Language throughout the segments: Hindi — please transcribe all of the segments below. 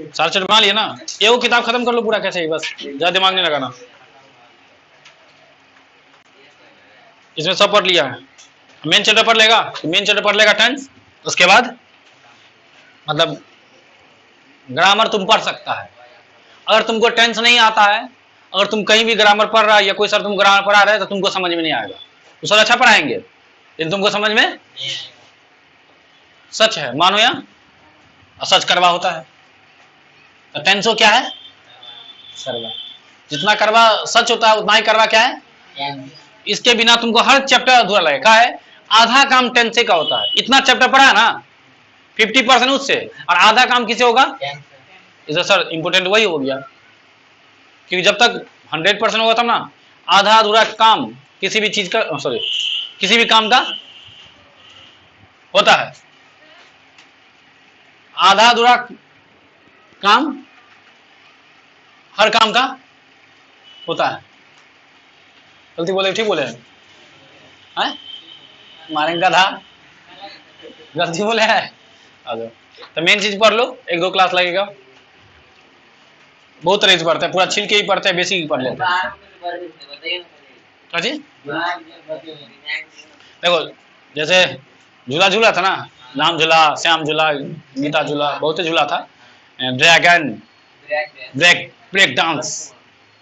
सारा चैप्टर बना लिया ना, ये वो किताब खत्म कर लो पूरा कैसे ही, बस ज्यादा दिमाग नहीं लगाना। इसमें सब पढ़ लिया है, मेन चैप्टर पढ़ लेगा, मेन चैप्टर पढ़ लेगा टेंस, उसके बाद मतलब ग्रामर तुम पढ़ सकता है। अगर तुमको टेंस नहीं आता है, अगर तुम कहीं भी ग्रामर पढ़ रहा है या कोई सर तुम ग्रामर पढ़ा रहे तो तुमको समझ में नहीं आएगा। तो सर अच्छा पढ़ाएंगे लेकिन तुमको समझ में, सच है मानो या असच करवा होता है। तो टेंसो क्या है, करवा। जितना करवा सच होता है उतना ही करवा क्या है। इसके बिना तुमको हर चैप्टर अधूरा लगेगा है। आधा काम टेंस से का होता है, इतना चैप्टर पढ़ा है ना 50% उससे, और आधा काम किसे होगा, इधर सर इंपोर्टेंट वही हो गया। क्योंकि जब तक 100% होगा तब ना, आधा अधूरा काम किसी भी चीज का, सॉरी किसी भी काम का होता है। आधा अधूरा काम हर काम का होता है। गलती बोले ठीक बोले हैं, मारेंगे था, गलती बोले है। तो मेन चीज पढ़ लो, 1-2 क्लास लगेगा। बहुत तरह से पढ़ते हैं, पूरा छिल के ही पढ़ते हैं, बेसिक ही पढ़ लेते हैं। जी देखो जैसे झूला झूला था ना, राम झूला, श्याम झूला, गीता झूला, बहुत झूला था, ड्रैगन, ब्रेक डांस,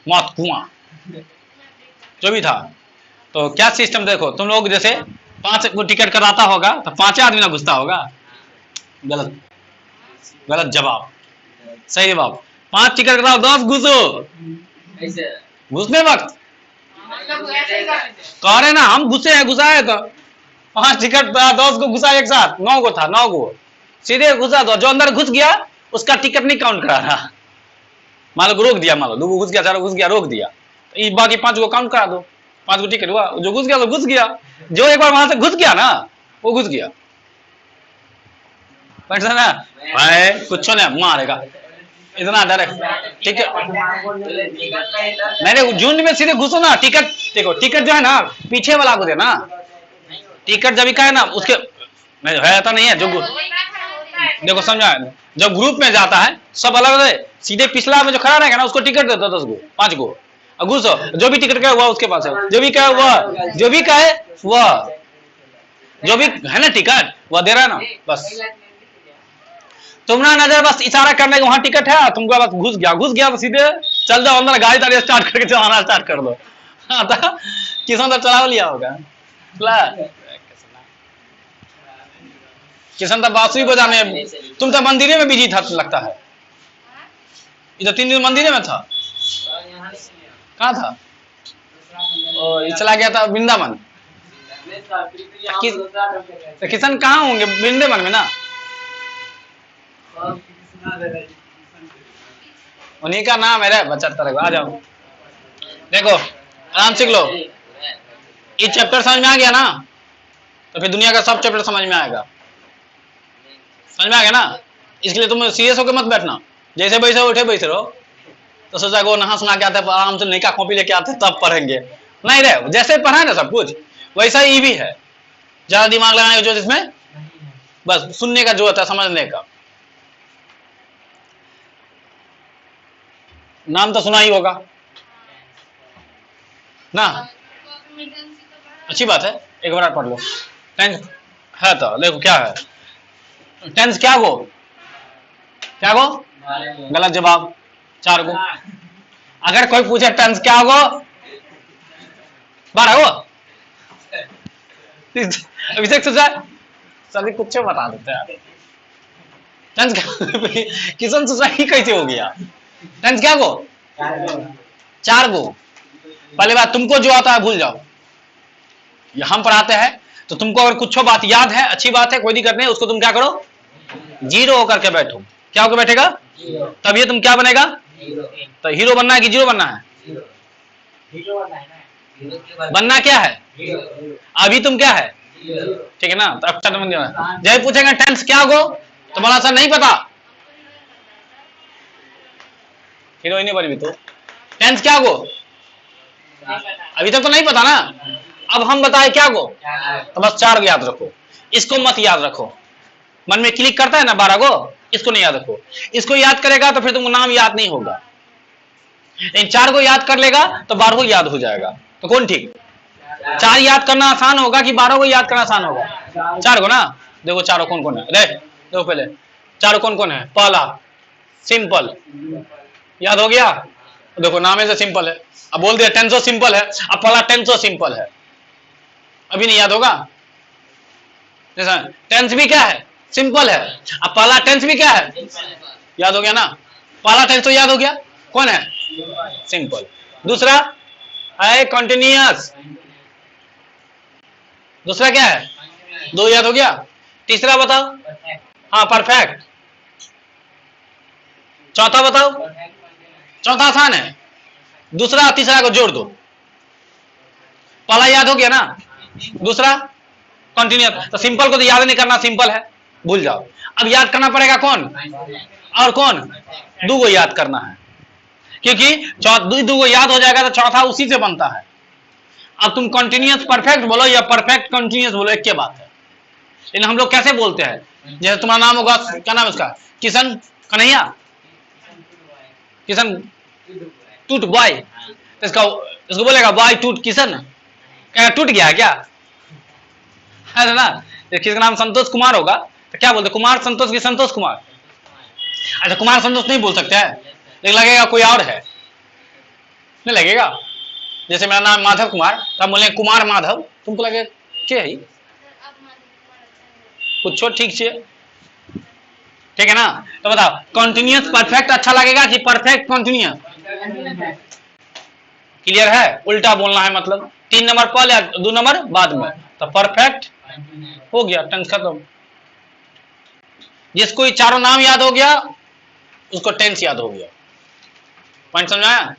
मौत कुआं, जो भी था। तो क्या सिस्टम देखो, तुम लोग जैसे 5 को टिकट कराता होगा तो 5 आदमी ना घुसता होगा। गलत, गलत जवाब, सही जवाब। 5 टिकट कराओ, 10 घुसो। घुसने वक्त कह रहे ना हम घुसे हैं, घुसाए तो 5 टिकट 10 को घुसा एक साथ, 9 को था, 9 को सीधे घुसा दो। जो अंदर घुस गया उसका टिकट नहीं काउंट करा रहा, मान लो रोक दिया, मान लो 2 घुस गया, 4 घुस गया, रोक दिया, तो बाकी 5 को काउंट करा दो। 5 को टिकट हुआ, जो घुस गया तो घुस गया, जो एक बार वहां से घुस गया ना वो घुस गया। ना कुछ नहीं मारेगा, इतना डायरेक्ट। ठीक है, नहीं झुंड में सीधे घुसो ना। टिकट देखो, टिकट जो है ना पीछे वाला को देना। टिकट जब का है ना उसके है, ऐसा नहीं है जो देखो समझा, जब ग्रुप में जाता है सब अलग अलग, सीधे पिछला में जो खड़ा रहेगा ना उसको टिकट देता 10 को, 5 को, और घुसो। जो भी टिकट का हुआ उसके पास है, जो भी का वह, जो भी का है वह, जो भी है ना टिकट वह दे रहा है ना। बस तुमरा नजर बस इशारा करने के वहां टिकट है, तुमको बस घुस गया तो सीधे चल जाओ अंदर, गाड़ी ताड़ी स्टार्ट करके चलाना स्टार्ट कर दो। हाँ तो किसान तो चला लिया होगा, किसान तो बांसुरी बजाने, तुम तो मंदिर में बिजी था लगता है। इधर 3 दिन मंदिर में था, कहाँ था? ये चला गया था वृंदावन। तो किसान कहाँ होंगे, वृंदावन में ना, उन्हीं का नाम है 75। आ जाओ देखो आराम सीख लो। ये चैप्टर समझ में आ गया ना तो फिर दुनिया का सब चैप्टर समझ में आएगा। समझ में आ गया ना, इसलिए तुम सीरियस होकर मत बैठना। जैसे बैसे उठे बैठे रहो, तो सोचा वो नहा सुना के आते आराम से नई का कॉपी लेके आते तब पढ़ेंगे, नहीं रे। जैसे पढ़ा ना सब कुछ वैसा ही भी है, ज्यादा दिमाग लगाने की जरूरत इसमें, बस सुनने का जरूरत है, समझने का। नाम तो सुना ही होगा ना, अच्छी बात है, एक बार पढ़ लो। टेंस है तो देखो क्या है, टेंस क्या गो, क्या गो, गलत जवाब 4 गो। अगर कोई पूछे टेंस क्या गो, 12 गो। अभिषेक सोचा सभी कुछ बता देते हैं। टेंस किशन सोचा ही कैसे हो गया, टेंस क्या गो, 4 गो। पहले बात तुमको जो आता है भूल जाओ, हम पढ़ाते हैं तो तुमको अगर कुछ बात याद है अच्छी बात है, कोई दिक्कत नहीं, उसको तुम क्या करो 0 होकर के बैठो। क्या होकर बैठेगा, तब ये तुम क्या बनेगा, तो हीरो बनना है कि 0 बनना है, बनना क्या है, अभी तुम क्या है, ठीक है ना। तो अच्छा जब पूछेंगे टेंस क्या गो तो बोला सर नहीं पता, हीरोइन बनी भी तो टेंस क्या गो अभी तक तो नहीं पता ना। अब हम बताए क्या गो, तो बस 4 याद रखो, इसको मत याद रखो। मन में क्लिक करता है ना 12 गो, इसको नहीं याद रखो। इसको याद करेगा तो फिर तुमको नाम याद नहीं होगा। इन 4 को याद कर लेगा तो 12 को याद हो जाएगा। तो कौन ठीक? 4 याद करना आसान होगा कि 12 को याद करना आसान होगा? 4 को ना। देखो चारों कौन कौन है, देखो पहले 4 कौन कौन है। पहला सिंपल, याद हो गया। देखो नाम से सिंपल है। अब बोल दिया टेंसो सिंपल है, अब पहला टेंसो सिंपल है, अभी नहीं याद होगा। जैसा टेंस भी क्या है? सिंपल है। अब पहला टेंस भी क्या है? याद हो गया ना। पहला टेंस तो याद हो गया, कौन है? सिंपल। दूसरा है कंटिन्यूअस, दूसरा क्या है? 2 याद हो गया। तीसरा बताओ। हाँ परफेक्ट। चौथा बताओ। चौथा आसान है, दूसरा तीसरा को जोड़ दो। पहला याद हो गया ना, दूसरा कंटिन्यूअस। तो सिंपल को तो याद नहीं करना, सिंपल है, भूल जाओ। अब याद करना पड़ेगा कौन और कौन? 2 को याद करना है, क्योंकि 2 को याद हो जाएगा तो चौथा उसी से बनता है। अब तुम कंटिन्यूअस परफेक्ट बोलो या परफेक्ट कंटिन्यूअस बोलो, एक के बात है। लेकिन हम लोग कैसे बोलते हैं? जैसे तुम्हारा नाम होगा, क्या नाम है उसका? किशन कन्हैया, किशन टूट बॉय, इसको बोलेगा बॉय टूट किशन, क्या टूट गया क्या? है ना। किसी का नाम संतोष कुमार होगा तो क्या बोलते? कुमार संतोष की संतोष कुमार। अच्छा कुमार संतोष नहीं बोल सकते हैं, लेकिन लगेगा कोई और है, नहीं लगेगा। जैसे मेरा नाम माधव कुमार तो हम बोले कुमार माधव, तुमको लगे क्या है कुछ ठीक से, ठीक है ना। तो बताओ कंटिन्यूअस परफेक्ट अच्छा लगेगा कि परफेक्ट कंटिन्यूअस? क्लियर है? उल्टा बोलना है, मतलब 3 नंबर पहले 2 नंबर बाद में। तो परफेक्ट हो गया, टेंस खत्म। जिसको ये चारों नाम याद हो गया उसको टेंस याद हो गया। पॉइंट समझ आया?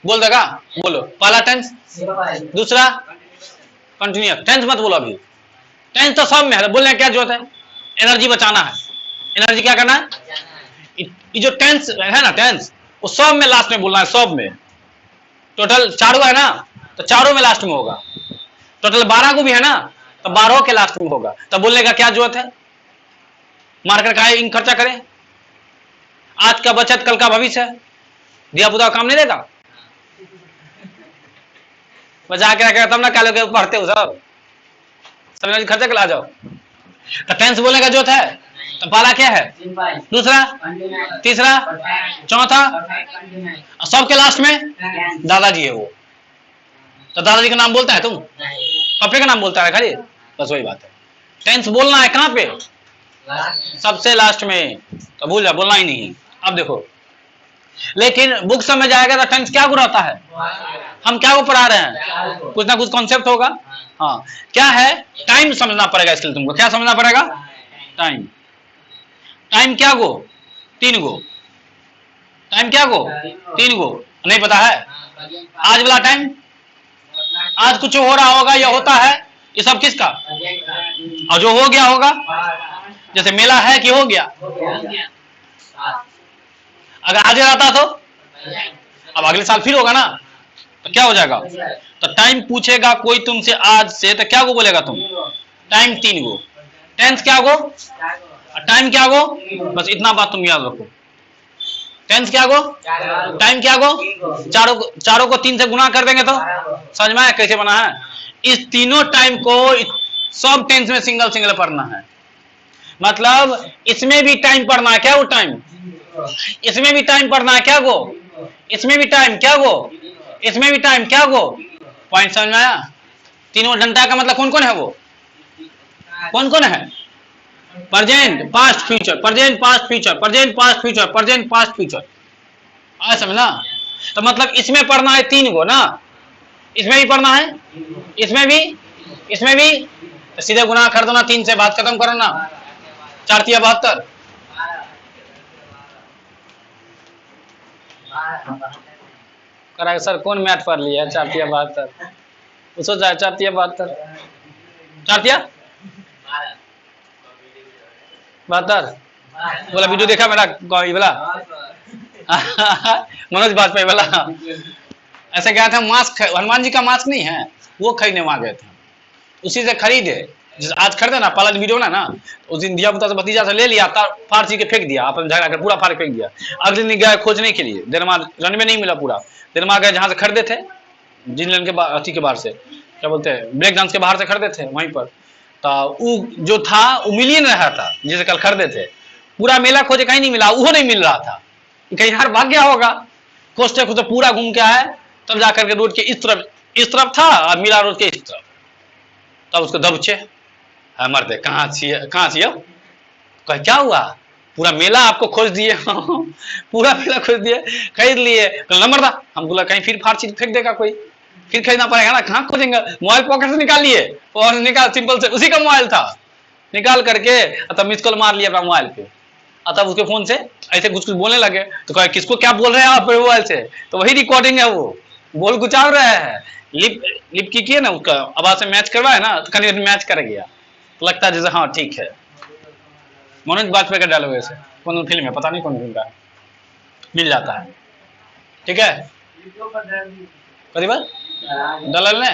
बोल देगा, बोलो। पहला टेंस, दूसरा कंटिन्यूअस। टेंस मत बोलो अभी, टेंस तो सब में है, बोलने क्या जरूरत है? एनर्जी बचाना है। एनर्जी क्या करना है? ये जो टेंस है ना, टेंस वो सब में लास्ट में बोलना है, सब में। टोटल 4 है ना, तो चारों में लास्ट में होगा। टोटल 12 को भी है ना, तो 12 के लास्ट में होगा। तो बोलने का क्या जरूरत है? मार्कर का इंक खर्चा करें। आज का बचत कल का भविष्य है, दिया पुता काम नहीं देगा, बचा के रखेगा तब ना कल के पढ़ते हो सब खर्चा के ला जाओ। तो टेंस बोलने का जरूरत है। तो पहला क्या है? दूसरा, तीसरा, चौथा, सबके लास्ट में दादाजी है वो। तो दादाजी का नाम बोलता है तुम? पापे का नाम बोलता है खाली, बस वही बात है। टेंस बोलना है कहां पे? सबसे लास्ट में। तो भूल जा, बोलना ही नहीं। अब देखो, लेकिन बुक समझ जाएगा तो टेंस क्या रहता है? हम क्या को पढ़ा रहे हैं? कुछ ना कुछ कॉन्सेप्ट होगा। हाँ क्या है? टाइम समझना पड़ेगा इसके लिए तुमको। क्या समझना पड़ेगा? टाइम। टाइम क्या गो? 3 गो। टाइम क्या गो? 3 गो। नहीं पता है? आज वाला टाइम, आज कुछ हो रहा होगा या होता है, ये सब किसका? और जो हो गया होगा, जैसे मेला है कि हो गया। अगर आज रहता तो अब अगले साल फिर होगा ना, तो क्या हो जाएगा? तो टाइम पूछेगा कोई तुमसे आज से, तो क्या को बोलेगा तुम? टाइम 3 गो। टेंस क्या गो? टाइम क्या गो? बस इतना बात तुम याद रखो। टेंस क्या गो? टाइम क्या गो? चारों को 3 से गुना कर देंगे तो समझ में आया कैसे बना है? इस तीनों टाइम को सब टेंस में सिंगल सिंगल पढ़ना है। मतलब इसमें भी टाइम पढ़ना है क्या? वो टाइम इसमें भी टाइम पढ़ना है क्या गो? इसमें भी टाइम क्या गो? इसमें भी टाइम क्या गो? पॉइंट समझ में आया? तीनों डंडा का मतलब कौन कौन है? वो कौन कौन है? Present past future, present past future, present past future, present past future. आया समझना? तो मतलब इसमें पढ़ना है 3 गो ना, इसमें भी पढ़ना है, इसमें भी। तो सीधे गुना कर दो ना, 3 से बात खत्म करो ना। 4 तिया 72। करा सर कौन मैथ पढ़ लिया? 4 तिया 72 उसको जाए। 4 तिया 72, 4 तिया 72 बोला। वीडियो देखा मेरा बोला मनोज बाजपेयी वाला? ऐसे गया था मास्क, हनुमान जी का मास्क नहीं है वो खरीदने वहां गए थे, उसी से खरीदे आज खरीदे ना, पहला वीडियो ना उस दिन दिया पुता से भतीजा से ले लिया, फाड़ के फेंक दिया, आपने झगड़ा कर पूरा फाड़ फेंक दिया। अगले दिन गए खोजने के लिए, देर बाद रन में नहीं मिला पूरा, देर बाद गए जहाँ से खरीदे थे, जिन के अथी के बाहर से, क्या बोलते हैं, ब्रेक डांस के बाहर से खरीदे थे, वहीं पर तो वो जो था वो मिल ही नहीं रहा था, जिसे कल खरीदे थे। पूरा मेला खोजे कहीं नहीं मिला, वो नहीं मिल रहा था, कहीं यार भाग गया होगा। खोजते खोजते पूरा घूम के आए, तब जाकर के रोड के इस तरफ था, और मिला रोड के इस तरफ, तब उसको दबचे मरते, कहाँ छिए क्या हुआ, पूरा मेला आपको खोज दिए पूरा मेला खोज दिए, खरीद लिए, कल नंबर था, हम बोला कहीं फिर फाड़ चीज फेंक देगा कोई, फिर खरीदना पड़ेगा ना, कहाँ खोजेंगे। मोबाइल पॉकेट से निकाल लिए, और निकाल सिंपल से उसी का मोबाइल था, निकाल करके तब मिस कॉल मार लिया अपना मोबाइल पे, तब उसके फोन से ऐसे कुछ बोलने लगे, तो कहा किसको क्या बोल रहे हैं आप मोबाइल से, तो वही रिकॉर्डिंग है, वो बोल गुचार रहे हैं, लिप की किए ना, उसका आवाज से मैच करवाए ना, तो कहीं मैच कर गया, तो लगता है जैसे हाँ ठीक है। मनोज बाजपेयी का डायलॉग ऐसे, कौन फिल्म है पता नहीं कौन फिल्म का, मिल जाता है, ठीक है। कभी बार दलाल ने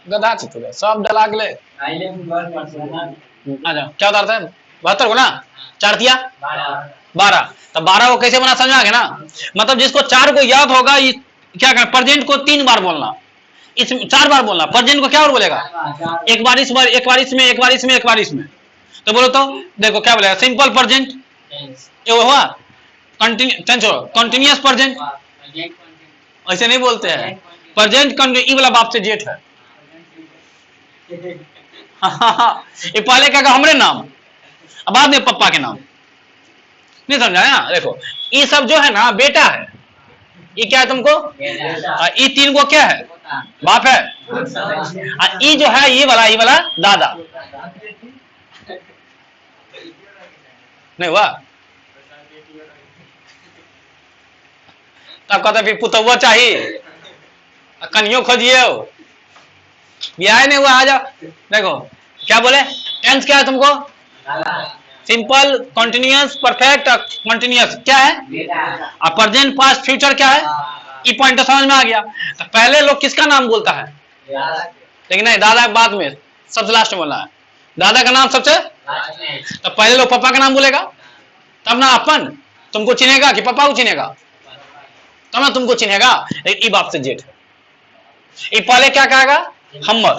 गधा चित्र सब डला गए, अच्छा क्या उतारता है 72 को ना, 4 दिया 12, तब 12 को कैसे बना समझ आ गया ना, मतलब जिसको 4 को याद होगा, क्या करना, प्रेजेंट को 3 बार बोलना, इस 4 बार बोलना, प्रेजेंट को क्या और बोलेगा, एक बार इस बार, एक बार इसमें, एक बार इसमें, एक बार इसमें, तो बोलो तो देखो क्या बोलेगा, सिंपल प्रेजेंट ये हुआ, कंटिन्यूअस प्रेजेंट, ऐसे नहीं बोलते हैं, प्रेजेंट ई वाला बाप से जेठ है ये पहले क्या हमरे नाम, अब बाद में पप्पा के नाम, नहीं समझा ना। देखो ये सब जो है ना बेटा है, ये क्या है तुमको, ये 3 को क्या है बाप है, ये जो है ये वाला दादा, नहीं हुआ, तब कहते फिर पुतौआ चाहिए, कन्हियों खोजिए, ब्याह नहीं हुआ आ जाओ। देखो क्या बोले, टेंस क्या है तुमको, सिंपल, कंटिन्यूअस, परफेक्ट, कंटिन्यूअस क्या है, और प्रेजेंट, पास्ट, फ्यूचर क्या है, ये पॉइंट तो समझ में आ गया। तो पहले लोग किसका नाम बोलता है, लेकिन नहीं, दादा बाद में सबसे लास्ट में बोलना है, दादा का नाम सबसे, तो पहले लोग पापा का नाम बोलेगा, तब ना अपन तुमको चिनेगा कि पापा को चिनेगा, तब ना तुमको चिनेगा। ये बाप से जेठ है, ये पहले क्या कहेगा, हमर,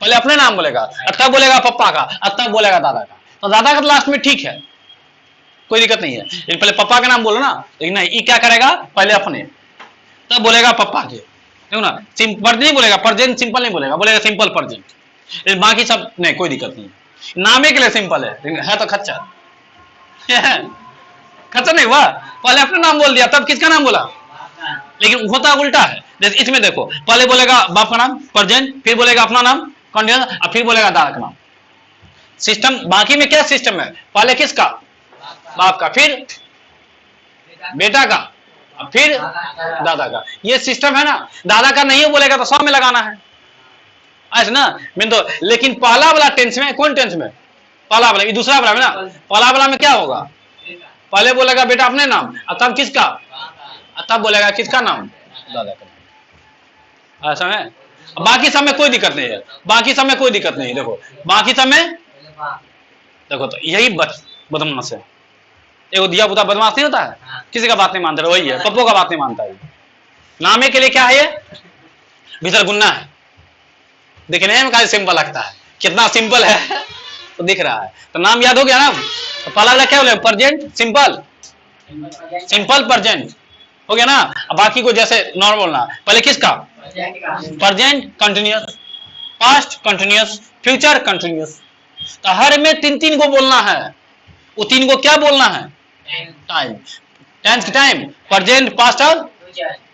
पहले अपने नाम बोलेगा, तब बोलेगा पप्पा का, तब बोलेगा दादा का, तो दादा का लास्ट में ठीक है, कोई दिक्कत नहीं है, लेकिन पहले पप्पा का नाम बोलो ना, लेकिन नहीं, ये क्या करेगा, पहले अपने, तब बोलेगा पप्पा के, देखो ना, सिंपल नहीं बोलेगा, प्रेजेंट सिंपल नहीं बोलेगा, बोलेगा सिंपल प्रेजेंट, बाकी सब नहीं, कोई दिक्कत नहीं, नामे के लिए सिंपल है तो खच्चर खच्चर नहीं हुआ, पहले अपना नाम बोल दिया, तब किसका नाम बोला, लेकिन होता उल्टा है। जैसे इसमें देखो, पहले बोलेगा बाप का नाम प्रेजेंट, फिर बोलेगा अपना नाम कंटिन्यूअस, और फिर बोलेगा दादा का नाम। सिस्टम बाकी में क्या सिस्टम है, पहले किसका, बाप का, फिर बेटा का, फिर दादा का, ये सिस्टम है ना। दादा का नहीं बोलेगा तो सब में लगाना है, ऐसा ना मैं तो। लेकिन पहला वाला टेंस में, कौन टेंस में, पहला वाला, ये दूसरा वाला में ना, पहला वाला में क्या होगा, पहले बोलेगा बेटा अपने नाम, और तब किसका, तब बोलेगा किसका नाम, दादा का नाम, ऐसा है। बाकी सब में कोई दिक्कत नहीं है, बाकी सब में कोई दिक्कत नहीं है। देखो बाकी सब में देखो, तो यही बदमाश है, एगो दिया पुता बदमाश नहीं होता है, किसी का बात नहीं मानता, वही है, पप्पो का बात नहीं मानता है। नामे के लिए क्या है, ये भीतर गुन्ना है, दिखने में काफी सिंपल लगता है, कितना सिंपल है तो दिख रहा है। तो नाम याद हो गया ना, तो पहला वाला क्या बोले, प्रेजेंट सिंपल, सिंपल प्रेजेंट हो गया ना। अब बाकी को जैसे नॉर्मल बोलना, पहले किसका, present continuous, past continuous, future continuous. तो हर में 3 को बोलना है, वो 3 को क्या बोलना है, टाइम, टेंस की टाइम, प्रेजेंट, पास्ट और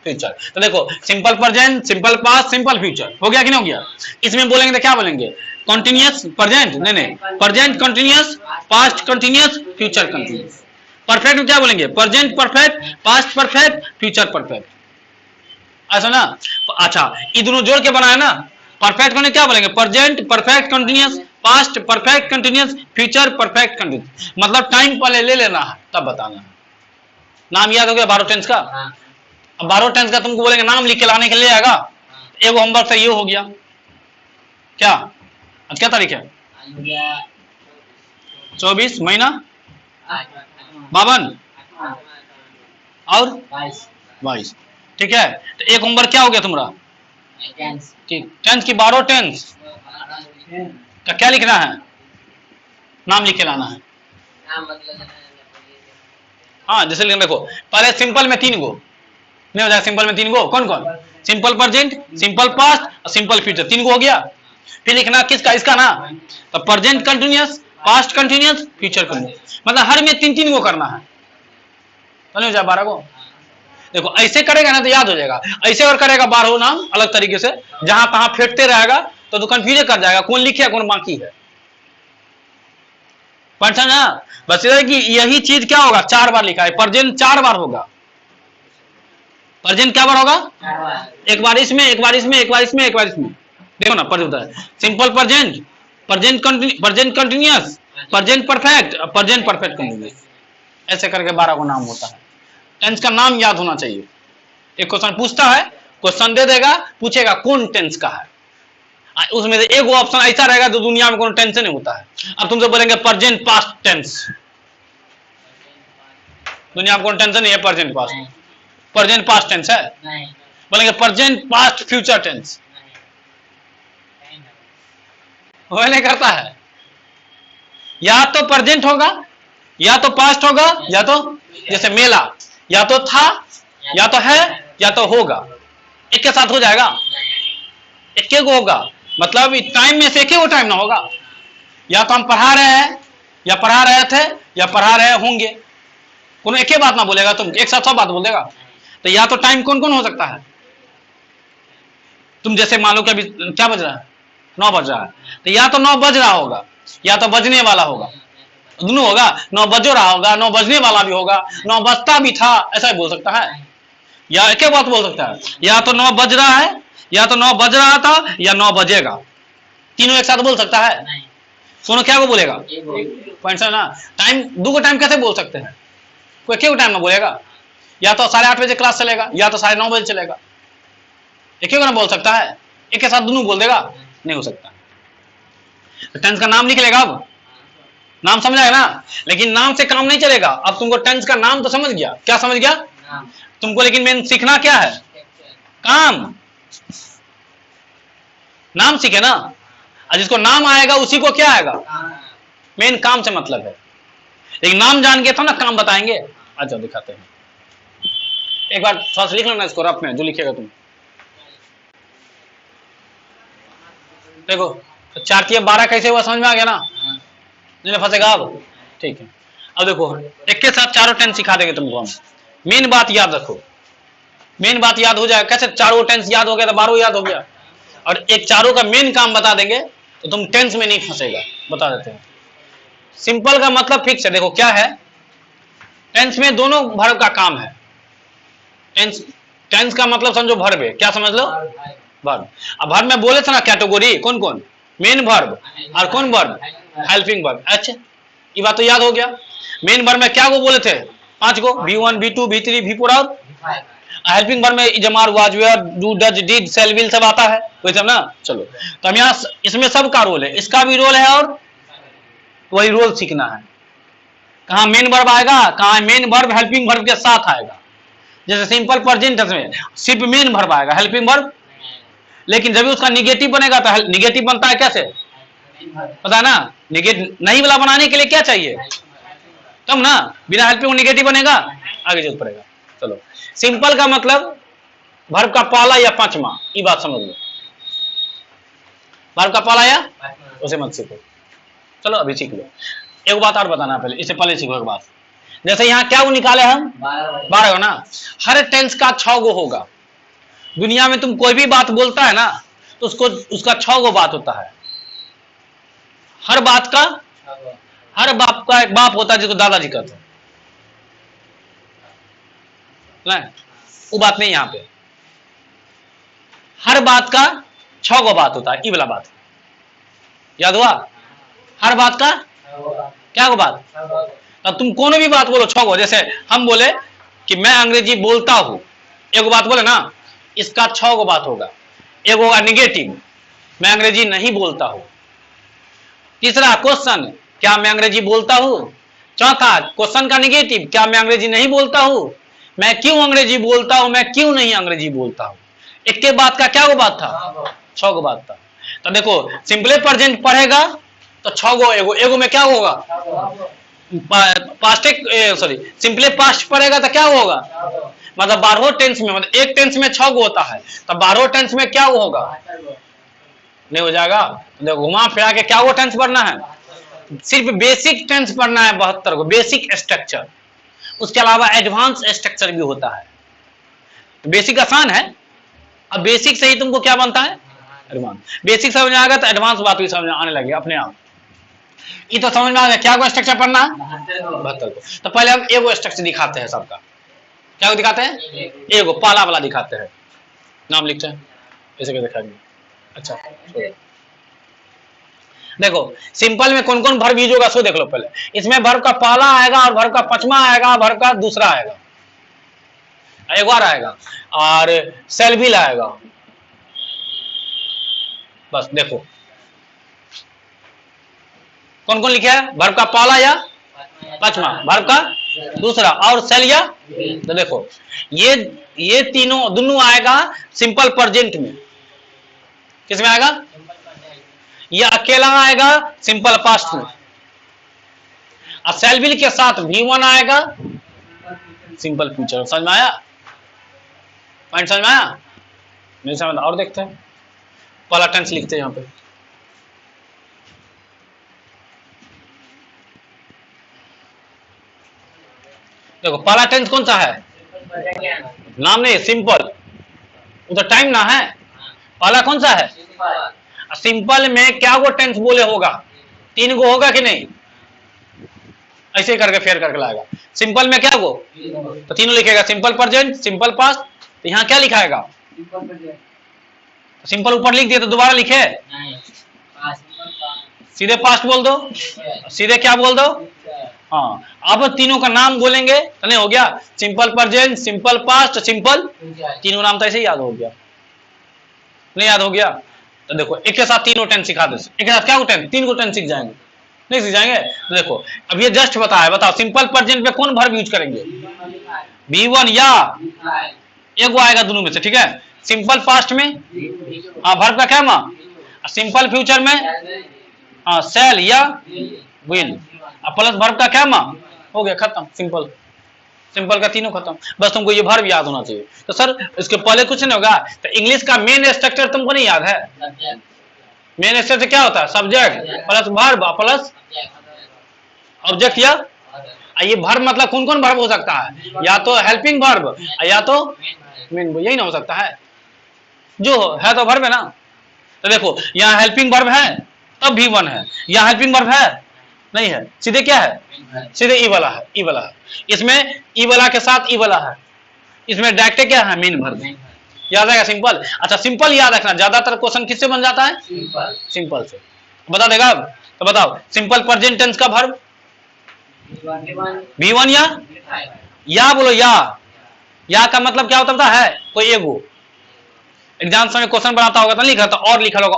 फ्यूचर। तो देखो simple present, simple past, simple future, हो गया कि नहीं हो गया। इसमें बोलेंगे तो क्या बोलेंगे, कंटिन्यूअस प्रेजेंट, नहीं present continuous, past continuous, future continuous. Perfect में क्या बोलेंगे, present perfect, past perfect, future perfect, ऐसा ना। अच्छा ये दोनों जोड़ के बनाया ना, परफेक्ट में क्या बोलेंगे, present perfect continuous, past perfect continuous, future perfect continuous. मतलब टाइम पहले ले लेना है तब बताना है। नाम याद हो गया 12 टेंस का। अब 12 टेंस का तुमको बोलेंगे नाम लिख के लाने के लिए आएगा, एगो होमवर्क से ये हो गया, क्या आज क्या तारीख है? 24 महीना 52 और 22। ठीक है, तो एक उम्र क्या हो गया तुम्हारा? ठीक, टेंस की 12 टेंस का क्या लिखना है? नाम लिख के लाना है। हाँ, जैसे देखो पहले सिंपल में 3 गो नहीं हो जाएगा। सिंपल में 3 गो कौन कौन? सिंपल प्रेजेंट, सिंपल पास्ट और सिंपल फ्यूचर। 3 गो हो गया। फिर लिखना किसका? इसका ना। तो present continuous, past continuous, future continuous, मतलब हर में 3-3 गो करना है। तो नहीं हो जाए 12 गो। देखो ऐसे करेगा ना तो याद हो जाएगा। ऐसे और करेगा 12 नाम अलग तरीके से, जहां तहां फेंकते रहेगा तो कंफ्यूज कर जाएगा कौन लिखे है कौन बाकी है। पढ़ा ना? बस कि यही चीज क्या होगा? 4 बार लिखा है। प्रेजेंट 4 बार होगा। प्रेजेंट क्या बार होगा? एक बार इसमें, एक बार इसमें, एक बार इसमें, एक बार इसमें। देखो ना, simple present, present continuous, present perfect, present perfect continuous. ऐसे करके 12 को नाम होता है। टेंस का नाम याद होना चाहिए। एक क्वेश्चन पूछता है, क्वेश्चन दे देगा, पूछेगा कौन टेंस का है, उसमें से एक ऑप्शन ऐसा रहेगा जो दुनिया में कोई टेंस नहीं होता है। अब तुमसे बोलेंगे प्रेजेंट पास्ट टेंस, दुनिया में कोई टेंस नहीं है present past. Present past tense है? बोलेंगे प्रेजेंट पास्ट फ्यूचर टेंस, वो नहीं करता है। या तो प्रेजेंट होगा, या तो पास्ट होगा, या तो जैसे मेला, या तो था, या तो है, या तो होगा। एक के साथ हो जाएगा, एक के होगा, मतलब टाइम में से एक ही टाइम ना होगा। या तो हम पढ़ा रहे हैं, या पढ़ा रहे थे, या पढ़ा रहे होंगे। कोनो एक ही बात ना बोलेगा, तुम एक साथ सब बात बोलेगा। तो या तो टाइम कौन कौन हो सकता है? तुम जैसे मान लो कि अभी क्या बज रहा है? 9 बज रहा है, तो या तो 9 बज रहा होगा, या तो बजने वाला होगा। दोनों होगा, 9 बज रहा होगा, 9 बजने वाला भी होगा, 9 बजता भी था, ऐसा भी बोल सकता है। या एक बात बोल सकता है, या तो 9 बज रहा है, या तो 9 बज रहा था, या 9 बजेगा। तीनों एक साथ बोल सकता है? सोनो क्या को बोलेगा? पॉइंट ना। टाइम दो को टाइम कैसे बोल सकते हैं? कोई एक टाइम ना बोलेगा। या तो 8:30 बजे क्लास चलेगा, या तो 9:30 बजे चलेगा। एक ना बोल सकता है? एक के साथ दोनों बोल देगा? नहीं हो सकता। तो टेंस का नाम लिख लेगा। अब नाम समझ आएगा ना, लेकिन नाम से काम नहीं चलेगा। अब तुमको टेंस का नाम तो समझ गया, क्या समझ गया तुमको, लेकिन मेन सीखना क्या है? काम। नाम सीखे ना, और जिसको नाम आएगा उसी को क्या आएगा? मेन काम से मतलब है। लेकिन नाम जान के तो ना काम बताएंगे। अच्छा दिखाते हैं, एक बार थोड़ा सा लिख लेना इसको रफ में, जो लिखेगा तुम। देखो तो 4×12 कैसे हुआ, समझ में आ गया ना? नहीं फंसेगा अब? ठीक है। अब देखो एक के साथ चारों टेंस सिखा देंगे तुमको हम। मेन बात याद रखो, मेन बात याद हो जाए। कैसे? चारों टेंस याद हो गया तो 12 याद हो गया। और एक चारों का मेन काम बता देंगे तो तुम टेंस में नहीं फंसेगा। बता देते हैं। सिंपल का मतलब फिक्स है। देखो क्या है, टेंस में दोनों वर्ब का काम है। टेंस का मतलब समझो वर्ब है। क्या समझ लो? वर्ब। अब वर्ब में बोले थे ना कैटेगरी, कौन कौन? मेन वर्ब और कौन वर्ब? Helping verb. अच्छा ये बात तो याद हो गया। मेन वर्ब में क्या को बोले थे? 5 गो, V1 V2 V3 V4 और हेल्पिंग वर्ब में जमार, was, were, do, does, did, shall, will सब आता है, वही सब ना। चलो तो हम यहाँ इसमें सबका रोल है, इसका भी रोल है, और वही रोल सीखना है। कहाँ मेन वर्ब आएगा, कहाँ मेन वर्ब हेल्पिंग वर्ब के साथ आएगा। जैसे सिंपल प्रेजेंट में सिर्फ मेन वर्ब आएगा, हेल्पिंग वर्ब। लेकिन जब भी उसका निगेटिव बनेगा तो निगेटिव बनता है कैसे? पता है ना? निगेटिव नहीं वाला बनाने के लिए क्या चाहिए? तब ना, बिना हेल्पिंग निगेटिव बनेगा, आगे जरूरत पड़ेगा। चलो सिंपल का मतलब वर्ब का पहला या पांचवा, ये बात समझ लो। वर्ब का पहला या उसे मत सीखो। चलो अभी सीख लो। एक बात और बताना पहले, इससे पहले सीखो एक बात। जैसे यहाँ क्या वो निकाले हम? 12 हो ना। हर टेंस का 6 गो होगा। दुनिया में तुम कोई भी बात बोलता है ना तो उसको उसका 6 गो बात होता है। हर बात का, हर बाप का एक बाप होता है जिसको दादाजी कहते हैं। वो बात नहीं, यहां पे हर बात का 6 गो बात होता है। ये वाला बात याद हुआ? हर बात का क्या गो बात? अब तुम कोनो भी बात बोलो 6 गो। जैसे हम बोले कि मैं अंग्रेजी बोलता हूं, एक बात बोले ना, इसका 6 गो बात होगा। एक होगा निगेटिव, मैं अंग्रेजी नहीं बोलता हूं। तीसरा क्वेश्चन, क्या मैं अंग्रेजी बोलता हूं। चौथा क्वेश्चन का निगेटिव, क्या मैं अंग्रेजी नहीं बोलता हूं, मैं क्यों अंग्रेजी बोलता हूं, मैं क्यों नहीं अंग्रेजी बोलता हूं। एक के बाद का क्या वो बात था, 6 गो बात था। तो देखो सिंपले प्रेजेंट पढ़ेगा तो 6 गो एगो, एगो में क्या होगा पास्ट, सॉरी सिंपले पास्ट पढ़ेगा तो क्या होगा, मतलब 12 टेंस में, मतलब एक टेंस में 6 गो होता है, तो 12 टेंस में क्या वो होगा, नहीं हो जाएगा। देखो घुमा फिरा के क्या वो टेंस पढ़ना है, सिर्फ बेसिक टेंस पढ़ना है 72 को, बेसिक स्ट्रक्चर। उसके अलावा एडवांस स्ट्रक्चर भी होता है। बेसिक आसान है, अब बेसिक से ही तुमको क्या बनता है, एडवांस। बेसिक समझ में आएगा तो एडवांस बात भी समझ आने लगी अपने आप। ये तो समझ में आ गया क्या को स्ट्रक्चर पढ़ना है, 72 को। तो पहले हम एगो स्ट्रक्चर दिखाते हैं सबका। क्या दिखाते हैं, एगो पहला वाला दिखाते हैं, नाम लिखते हैं ऐसे क्या दिखाएंगे। अच्छा देखो सिंपल में कौन कौन वर्ब यूज होगा सो देख लो पहले। इसमें वर्ब का पहला आएगा और वर्ब का पांचवा आएगा, वर्ब का दूसरा आएगा, एक बार आएगा, और सेल भी लाएगा। बस देखो कौन कौन लिखा है, वर्ब का पहला या पांचवा, वर्ब का दूसरा और सेल या। तो देखो ये तीनों दोनों आएगा सिंपल प्रेजेंट में। किसमें आएगा, ये अकेला आएगा सिंपल पास्ट में, और सेल विल के साथ V1 आएगा सिंपल फ्यूचर। समझ में आया, पॉइंट समझ में आया, नहीं समझ और देखते हैं। पहला टेंस लिखते हैं यहां पे, देखो पहला टेंस कौन सा है, नाम नहीं सिंपल, उधर टाइम ना है। पहला कौन सा है, सिंपल में क्या वो टेंस बोले होगा, 3 गो होगा कि नहीं, ऐसे करके फेयर करके लाएगा। सिंपल में क्या वो, तो तीनों लिखेगा, सिंपल प्रेजेंट, सिंपल पास्ट। तो यहाँ क्या लिखाएगा, सिंपल ऊपर लिख दिया तो दोबारा लिखे, सीधे पास्ट बोल दो, सीधे क्या बोल दो। हाँ अब तीनों का नाम बोलेंगे तो नहीं हो गया, simple present, simple past, simple, तीनों नाम तो ऐसे ही याद हो गया, नहीं याद हो गया। तो देखो एक के साथ तीनों टेंस सिखा दो, एक के साथ क्या टेंस, 3 को टेंस सीख जाएंगे, नहीं सीख जाएंगे। तो देखो अब ये जस्ट बताया, बताओ सिंपल प्रेजेंट पे कौन वर्ब यूज करेंगे, V1 या एगो आएगा दोनों में से, ठीक है। सिंपल पास्ट में हाँ वर्ब का क्या मां, सिंपल फ्यूचर में हाँ सेल या विल, प्लस वर्ब का क्या मां, हो गया खत्म, सिंपल, सिंपल का तीनों खत्म। बस तुमको ये वर्ब याद होना चाहिए। तो सर इसके पहले कुछ नहीं होगा, तो इंग्लिश का मेन स्ट्रक्चर तुमको नहीं याद है, मेन स्ट्रक्चर क्या होता है, subject plus verb plus object या ये वर्ब, मतलब कौन कौन वर्ब हो सकता है, या तो हेल्पिंग वर्ब या तो मेन, यही ना हो सकता है, जो है तो वर्ब है ना। तो देखो यहाँ हेल्पिंग वर्ब है तब V1 है, यहाँ हेल्पिंग वर्ब है नहीं है, सीधे क्या है, सीधे ई वाला है, ई वाला है। इसमें ई वाला के साथ ई वाला है, इसमें डायरेक्ट क्या है, मेन वर्ब, याद आएगा सिंपल। अच्छा सिंपल याद रखना, ज्यादातर क्वेश्चन किससे बन जाता है, सिंपल से, बता देगा। तो बताओ सिंपल प्रेजेंट टेंस का वर्ब V1 या बोलो, या का मतलब क्या होता है, कोई एगो एग्जाम समय क्वेश्चन बनाता होगा तो लिखा था और लिखा होगा,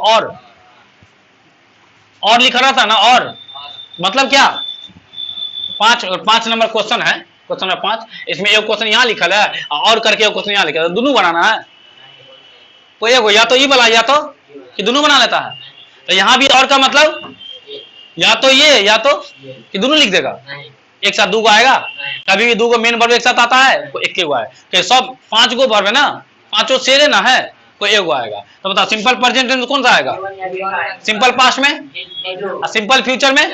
और लिखा रहता ना, और मतलब क्या, 5 नंबर क्वेश्चन है, क्वेश्चन नंबर 5, इसमें एक क्वेश्चन यहाँ लिखा है और करके एक क्वेश्चन यहाँ लिखा है, दोनों बनाना है, कोई एगो या तो ये वाला या तो कि दोनों बना लेता है। तो यहाँ भी और का मतलब या तो ये या तो कि दोनों लिख देगा, एक साथ 2 गो आएगा, कभी भी 2 गो मेन वर्ब एक साथ आता है, कोई एक गो आए, सब 5 गो वर्ब है ना, 5 से लेना है, कोई एगो आएगा। तो बताओ सिंपल प्रेजेंट टेंस कौन सा आएगा, सिंपल पास्ट में, सिंपल फ्यूचर में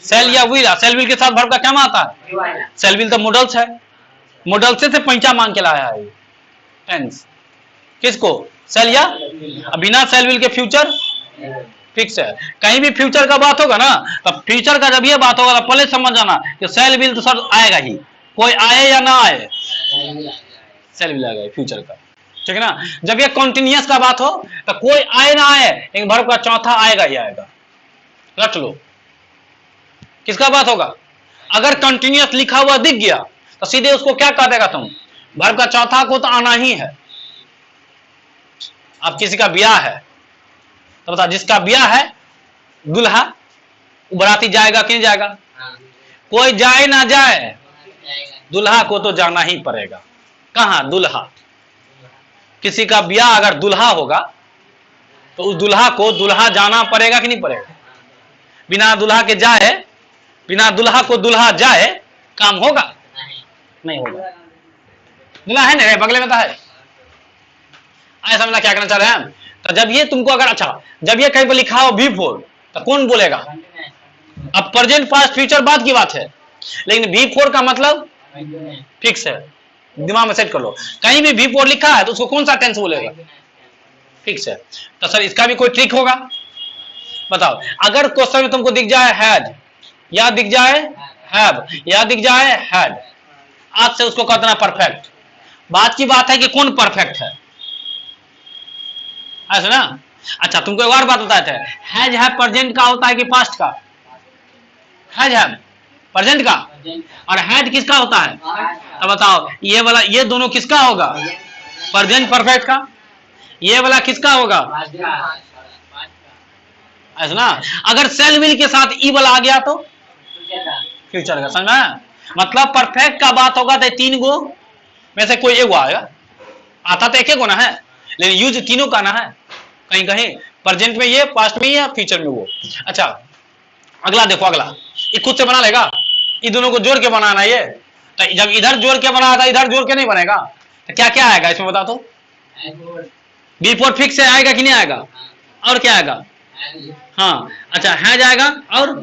सेल या विल, सेल विल के साथ वर्ब का क्या आता है, सेल विल तो मॉडल्स है, मॉडल से पंचा मांग के लाया है टेंस, किसको, सेल या, बिना सेल विल के फ्यूचर फिक्स है। कहीं भी फ्यूचर का बात होगा ना, तो फ्यूचर का जब ये बात होगा तो पहले समझ जाना कि सेल विल तो सर आएगा ही, कोई आए या ना आए, सेल विल आएगा फ्यूचर का, ठीक है ना। जब ये कॉन्टिन्यूअस का बात हो तो कोई आए ना आए, एक वर्ब का चौथा आएगा ही आएगा, रट लो। किसका बात होगा, अगर कंटिन्यूअस लिखा हुआ दिख गया तो सीधे उसको क्या कह देगा तुम, वर्ब का चौथा को तो आना ही है। अब किसी का ब्याह है तो बता, जिसका ब्याह है दुल्हा, बाराती जाएगा कि नहीं जाएगा? कोई जाए ना जाए, दुल्हा को तो जाना ही पड़ेगा। कहां? दुल्हा। किसी का ब्याह अगर दुल्हा होगा तो उस दुल्हा को दुल्हा जाना पड़ेगा कि नहीं पड़ेगा? बिना दुल्हा के जाए, बिना दुल्हा को दुल्हा जाए काम होगा? नहीं होगा। दुल्हा है ना बगले में तो है। आए समझना क्या करना चाह रहे हैं? तो जब ये तुमको अगर, अच्छा जब ये कहीं पर लिखा हो V4 तो कौन बोलेगा? अब प्रेजेंट पास्ट फ्यूचर बात की बात है, लेकिन V4 का मतलब फिक्स है, दिमाग में सेट कर लो। कहीं भी V4 लिखा है तो उसको कौन सा टेंस बोलेगा? फिक्स है। तो सर इसका भी कोई ट्रिक होगा? बताओ। अगर क्वेश्चन में तुमको दिख जाए हैड, या दिख जाए हैव, या दिख जाए हैड, आज से उसको कहना परफेक्ट। बात की बात है कि कौन परफेक्ट है, ऐसा ना। अच्छा तुमको एक और बात बताए थे, हैज है प्रेजेंट का होता है कि पास्ट का? हैज है प्रेजेंट का, और हैड किसका होता है? तो बताओ ये वाला, ये दोनों किसका होगा? प्रेजेंट परफेक्ट का। ये वाला किसका होगा? ऐसा ना। अगर सेल विल के साथ ई वाला आ गया तो फ्यूचर का, समझ? मतलब परफेक्ट का बात होगा तो तीन गो में से कोई एक आएगा। आता तो एक ना है, लेकिन यूज तीनों का ना है, कहीं कहीं प्रेजेंट में ये, पास्ट में ये, फ्यूचर में वो। अच्छा अगला देखो, अगला ये खुद से बना लेगा, इन दोनों को जोड़ के बनाना। ये तो जब इधर जोड़ के बना था, इधर जोड़ के नहीं बनेगा, तो क्या क्या आएगा इसमें बता तो? V4 फिक्स से आएगा कि नहीं आएगा? और क्या आएगा? हाँ अच्छा है जाएगा, और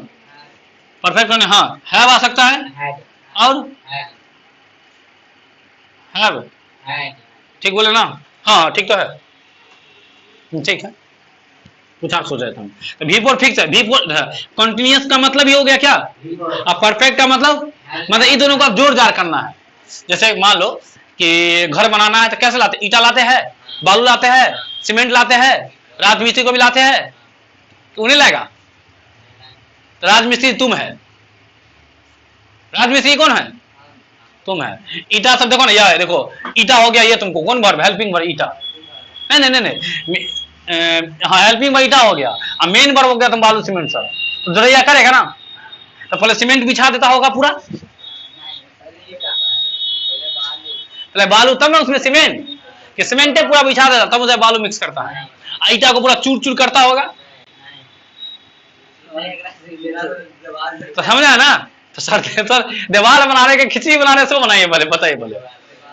परफेक्ट होने, हाँ हैव आ सकता है, और हैव, ठीक बोले ना? हाँ ठीक तो है, ठीक है। कुछ आप सोच रहे थे। तो V4 फिक्स है। V4 कंटिन्यूअस का मतलब ही हो गया क्या? अब परफेक्ट का मतलब इन दोनों को आप जोड़ जाड़ करना है। जैसे मान लो कि घर बनाना है तो कैसे लाते? ईटा लाते हैं, बालू लाते हैं, सीमेंट लाते हैं, राजमिस्त्री को भी लाते हैं, उन्हें लाएगा? तो राजमिस्त्री तुम है, राजमिस्त्री कौन है? तुम है। ईटा सब देखो ना, यह देखो ईटा हो गया, ये तुमको कौन वर्ब? हेल्पिंग वर्ब ईटा। नहीं नहीं नहीं, हाँ हेल्पिंग वर्ब ईटा हो गया, अब मेन वर्ब हो गया तुम बालू सीमेंट सब। तो जोड़िया करेगा ना, तो पहले सीमेंट बिछा देता होगा पूरा, पहले बालू तब ना उसमें सीमेंट, कि सीमेंट पूरा बिछा देता तब उसे बालू मिक्स करता है, ईटा को पूरा चूर चूर करता होगा। तो समझा ना? तो सर दीवार बनाने के, खिचड़ी बनाने से बनाइए, बोले बताइए, बोले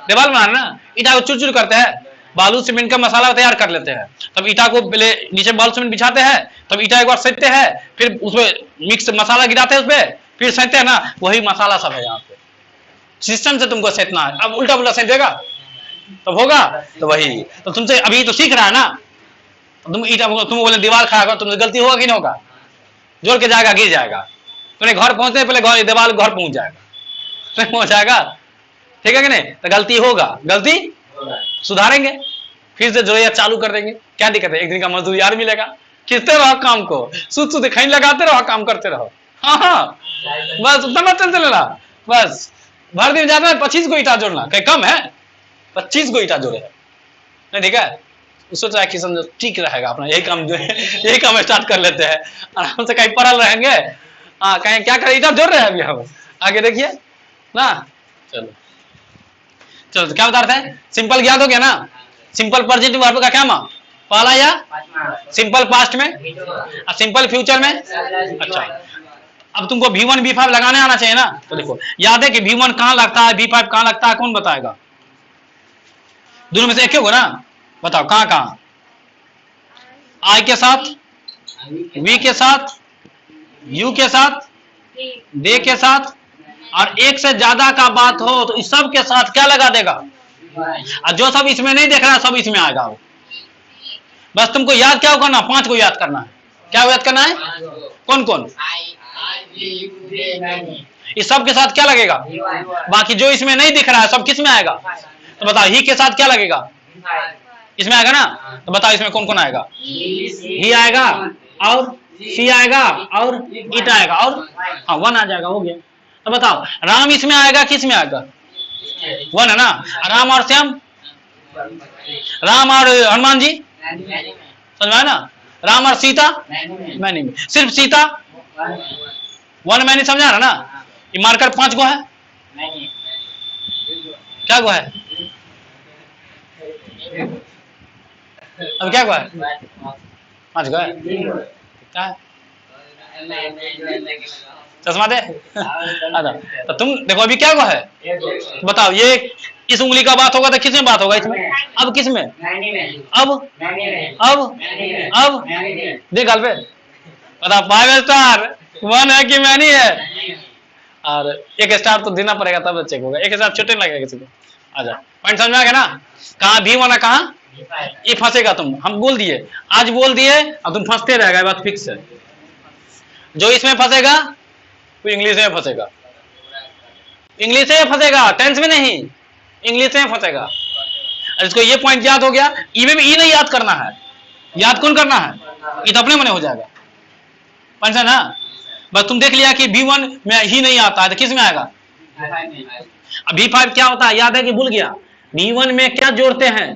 दीवार बनाने ना, ईटा को चूर चूर करते हैं, बालू सीमेंट का मसाला तैयार कर लेते हैं, तब ईटा को पहले नीचे बालू सीमेंट बिछाते हैं, तब ईटा एक बार सेकते हैं, फिर उसमें मिक्स मसाला गिराते हैं उसपे, फिर सेकते हैं ना, वही मसाला सब है यहाँ पे। सिस्टम से तुमको सेकना है। अब उल्टा पुल्टा सेक देगा तब होगा? तो वही तो तुमसे अभी तो सीख रहा है ना, तुम ईटा, तुम बोले दीवार खड़ा कर, तुमसे गलती होगा कि नहीं होगा? जोड़ के जाएगा, गिर जाएगा। तुमने घर पहुंचने पहले घर दीवार घर पहुंच जाएगा, नहीं पहुंच जाएगा, ठीक है कि नहीं? तो गलती होगा, गलती सुधारेंगे, फिर से जोड़िया चालू कर देंगे, क्या दिक्कत है? एक दिन का मजदूरी यार मिलेगा, खींचते रहो काम को, सुध खैन लगाते रहो, काम करते रहो। हाँ हाँ बस उतना चलते लेना, बस भर दिन जाता है 25 को ईटा जोड़ना, कहीं कम है? 25 को ईटा जोड़े, नहीं ठीक है? उसको चाहे कि समझो ठीक रहेगा अपना, यही काम जो है यही काम स्टार्ट कर लेते हैं, आराम से कहीं पड़ल रहेंगे। हाँ कहीं क्या करें, ईटा जोड़ रहे हैं अभी हम, आगे देखिए ना। चलो चलो, तो क्या बता रहे थे? सिंपल याद हो गया ना? सिंपल प्रेजेंट वर्ब का क्या मान? पहला या सिंपल पास्ट में, और सिंपल फ्यूचर में। अच्छा अब तुमको V1 V5 लगाने आना चाहिए ना। तो देखो याद है कि V1 कहाँ लगता है, V5 कहाँ लगता है, कौन बताएगा? दोनों में से एक ही होगा ना, बताओ कहाँ कहाँ? I के साथ, V के साथ, U के साथ, D के साथ, और एक से ज्यादा का बात हो तो इस सब के साथ क्या लगा देगा? और जो सब इसमें नहीं देख रहा सब इसमें आएगा। बस तुमको याद क्या करना? 5 को याद करना है। क्या याद करना है? कौन कौन? इस सब के साथ क्या लगेगा? बाकी जो इसमें नहीं दिख रहा है सब किस में आएगा? तो बताओ ही के साथ क्या लगेगा? इसमें आएगा ना। तो बताओ इसमें कौन कौन आएगा? ही आएगा, और सी आएगा, और इट आएगा, और हाँ 1 आ जाएगा, हो गया। तो बताओ राम इसमें आएगा, किस में आएगा? 1 है ना। राम और श्याम, राम और हनुमान जी, समझ में आया ना? राम और सीता मैनी में, सिर्फ सीता वन मैनी, समझा रहा ना। ये मार्कर 5 गो है, क्या गो है, अब क्या गो है, 5 गो है, क्या है, चश्मा दे। अच्छा तो तुम देखो अभी क्या गो है, बताओ। ये इस उंगली का बात होगा तो किस में बात होगा, इसमें। अब किस में, अब देख गाल पे बता, 5 स्टार 1 है कि मैनी है, और 1 स्टार तो देना पड़ेगा तब चेक होगा, 1 स्टार छोटे लगेगा किसी को। आजा पॉइंट समझ में आ गया ना, कहाँ भी होना, कहाँ ये फंसेगा तुम, हम बोल दिए, आज बोल दिए, अब तुम फंसते रहेगा, बात फिक्स है। जो इसमें फंसेगा वो इंग्लिश में फंसेगा, इंग्लिश में फंसेगा, टेंस में नहीं, इंग्लिश में फंसेगा। इसको ये पॉइंट याद हो गया, ई में भी ई नहीं याद करना है, याद कौन करना है, ये तो अपने मने हो जाएगा, समझा ना। बस तुम देख लिया कि B1 में ही नहीं आता है तो किस में आएगा, अब B5 क्या होता है, याद है कि भूल गया, B1 में क्या जोड़ते हैं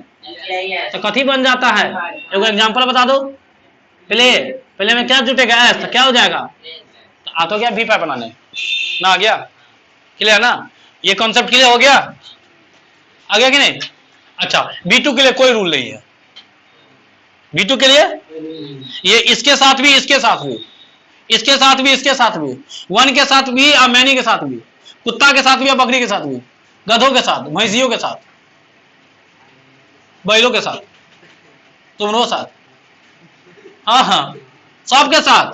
तो कथी बन जाता है, एक एग्जांपल बता दो, पहले में क्या जुटेगा, एस, तो क्या हो जाएगा, तो आ तो गया B5 बनाने ना, आ गया, क्लियर ना, ये कॉन्सेप्ट क्लियर हो गया, आ गया कि नहीं। अच्छा B2 के लिए कोई रूल नहीं है, B2 के लिए ये इसके साथ भी, इसके साथ भी, इसके साथ भी, इसके साथ भी, 1 के साथ भी और मैनी के साथ भी, कुत्ता के साथ भी और बकरी के साथ भी, गधों के साथ, भैंसियों के साथ, बैलों के साथ, तुम्हारे साथ, हाँ हाँ सबके साथ,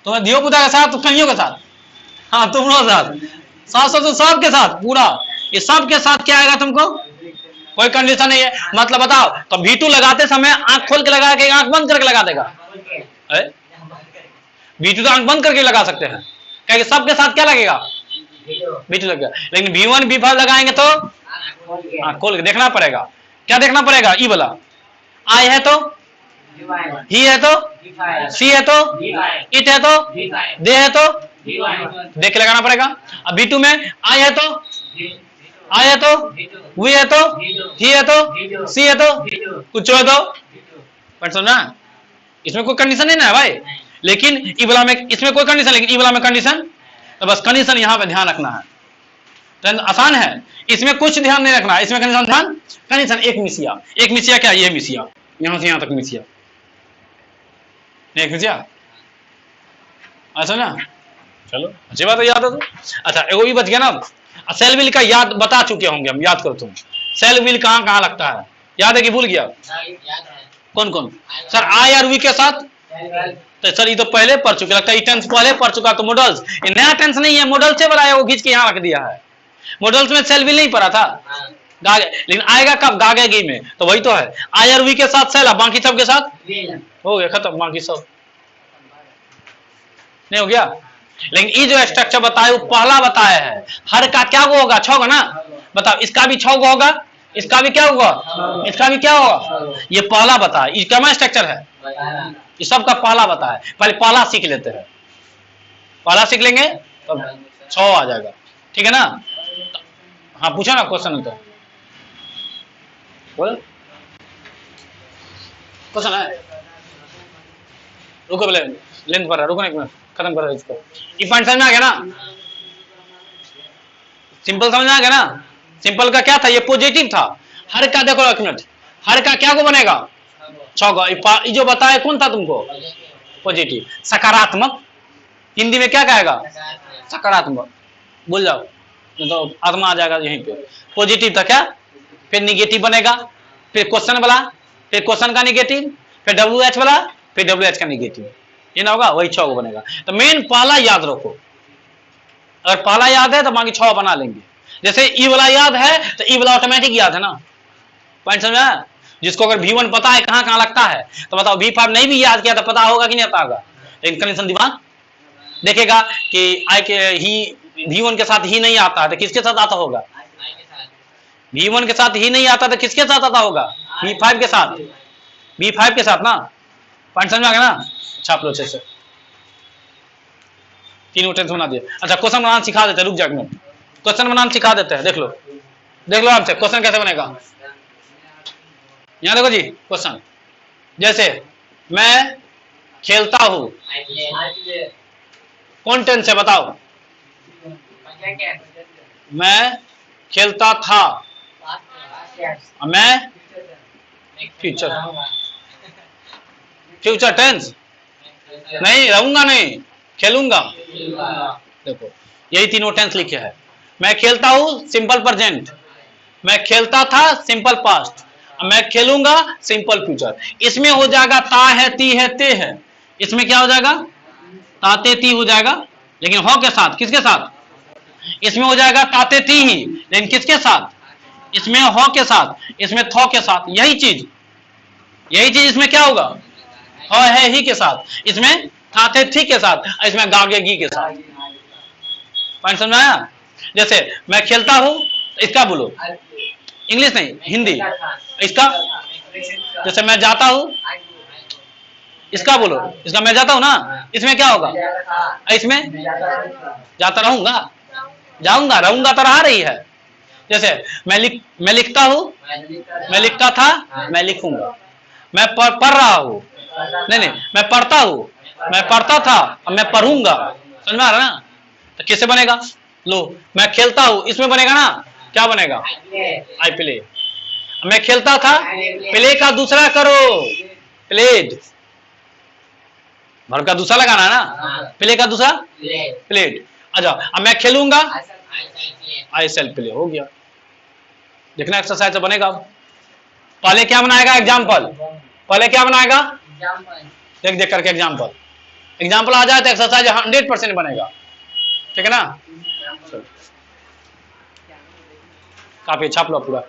तुम्हें दियो पुता के साथ, कहियों के साथ, हाँ तुम्हारे साथ, साथ सबके साथ पूरा, ये सबके साथ क्या आएगा तुमको, कोई कंडीशन नहीं है। मतलब बताओ तो B2 लगाते समय आंख खोल के लगा के आंख बंद करके लगा देगा, B2 तो आंख बंद करके लगा सकते हैं, क्योंकि सबके साथ क्या लगेगा, B2 लगेगा, लेकिन B1 B5 लगाएंगे तो आंख खोल के देखना पड़ेगा, क्या देखना पड़ेगा, ई वाला, आई है तो, ही है तो, सी है तो, इट है तो, दे है तो, देख के लगाना पड़ेगा। अब B2 में आई है तो, आई है तो, वी है तो, ही है तो, सी है तो, कुछ है तो, पर समझा, इसमें कोई कंडीशन नहीं ना है भाई, लेकिन ई वाला में, इसमें कोई कंडीशन, लेकिन ई वाला में कंडीशन, तो बस कंडीशन यहां पे ध्यान रखना है, तो आसान है, इसमें कुछ ध्यान नहीं रखना, इसमें कंडीशन ध्यान, कंडीशन एक मिसिया क्या, ये मिसिया, यहां से यहां तक मिसिया, एक मिसिया, अच्छा ना, चलो अच्छी बात है, याद है तो। अच्छा एगो भी बच गया ना, सेल व्हील का याद बता चुके होंगे हम, याद करो तुम, सेल व्हील कहाँ कहाँ लगता है, याद है कि भूल गया, कौन कौन सर, आई और वी के साथ, तो सर ये तो पहले पढ़ चुके, लगता है टेंस पहले पढ़ चुका, तो मॉडल्स, ये नया टेंस नहीं है, मॉडल से बनाया, वो खींच के यहाँ रख दिया है, मॉडल्स में सेल व्हील नहीं पढ़ा था, लेकिन आएगा कब, गागेगी में, तो वही तो है, आई और वी के साथ सेल, बाकी सब के साथ हो गया खत्म, बाकी सब नहीं हो गया। लेकिन ये जो स्ट्रक्चर बताया वो पहला बताया है, हर का क्या वो होगा, 6 ना, बताओ इसका भी 6 होगा, इसका भी क्या होगा, इसका भी क्या होगा, ये पहला बताया, ये क्या स्ट्रक्चर है, ये सब का पहला बताया, पहले पहला सीख लेते हैं, पहला सीख लेंगे तो 6 आ जाएगा, ठीक है ना। हाँ पूछा ना क्वेश्चन, तो बोल क्वेश्चन है, रुको पहले लेंथ पर, रुको 1 मिनट, खत्म करो इसको, ये पॉइंट समझ में आ गया ना, सिंपल समझ में आ गया ना, सिंपल का क्या था, ये पॉजिटिव था, हर का देखो 1 मिनट, हर का क्या को बनेगा, 6 जो बताया कौन था तुमको, पॉजिटिव, सकारात्मक, हिंदी में क्या कहेगा, सकारात्मक, भूल जाओ तो आत्मा आ जाएगा यहीं पे, पॉजिटिव था क्या, फिर निगेटिव बनेगा, फिर क्वेश्चन वाला, फिर क्वेश्चन का निगेटिव, फिर WH वाला, फिर WH का निगेटिव, ये ना होगा, वही 6 बनेगा। तो मेन पहला याद रखो, अगर पहला याद है तो बाकी 6 बना लेंगे, जैसे ई वाला याद है तो ई वाला ऑटोमेटिक याद है ना, पॉइंट समझा, जिसको अगर V1 पता है कहां कहां लगता है, तो बताओ V5 नहीं भी याद किया तो पता होगा कि नहीं पता होगा, लेकिन कंडीशन दिमाग देखेगा कि आई के ही V1 के साथ ही नहीं आता है तो किसके साथ आता होगा, V1 के साथ ही नहीं आता तो किसके साथ आता होगा, V5 के साथ, V5 के साथ ना, पॉइंट समझ आ गया ना। छाप लो अच्छे से, 3 टेंस बना दिए। अच्छा क्वेश्चन बनाना सिखा देते हैं, रुक जाओ, क्वेश्चन बनाना सिखा देते हैं, देख लो आपसे क्वेश्चन कैसे बनेगा, यहाँ देखो जी क्वेश्चन, जैसे मैं खेलता हूँ, कौन टेंस है बताओ? मैं खेलता था, मैं फ्यूचर, फ्यूचर टेंस नहीं, रहूंगा नहीं, खेलूंगा। देखो यही तीनों टेंस लिखे हैं। मैं खेलता हूं सिंपल प्रेजेंट, मैं खेलता था सिंपल पास्ट, मैं खेलूंगा सिंपल फ्यूचर। इसमें हो जाएगा ता है, ती है, ते है। इसमें क्या हो जाएगा? ताते ती हो जाएगा, लेकिन हो के साथ, किसके साथ? इसमें हो जाएगा ताते ती ही, लेकिन किसके साथ? इसमें हो के साथ, इसमें थो के साथ। यही चीज इसमें क्या होगा? हो है ही के साथ, इसमें थाते थी के साथ, इसमें गागे गी के साथ। पॉइंट समझ में आया? जैसे मैं खेलता हूं, इसका बोलो, इंग्लिश नहीं हिंदी। इसका जैसे मैं जाता हूं, इसका बोलो, इसका मैं जाता हूं ना, इसमें क्या होगा? इसमें जाता रहूंगा, जाऊंगा, रहूंगा तो रहा रही है। जैसे मैं लिखता हूं, मैं लिखता था, मैं लिखूंगा। मैं पढ़ रहा हूं, नहीं मैं पढ़ता हूं, मैं पढ़ता था, अब मैं पढ़ूंगा। समझ में आ रहा ना? तो किससे बनेगा? लो मैं खेलता हूं, इसमें बनेगा ना, क्या बनेगा? I play. मैं खेलता था, प्ले का दूसरा करो, प्लेड। वर्ब का दूसरा लगाना है ना, प्ले का दूसरा प्लेड। अच्छा अब मैं खेलूंगा, आई सेल प्ले, हो गया। देखना एक्सरसाइज से बनेगा। पहले क्या बनाएगा? एग्जाम्पल। पहले क्या बनाएगा? देख देख करके एग्जाम्पल। एग्जाम्पल आ जाए तो एक्सरसाइज 100% बनेगा। ठीक है ना? काफी छाप लो पूरा।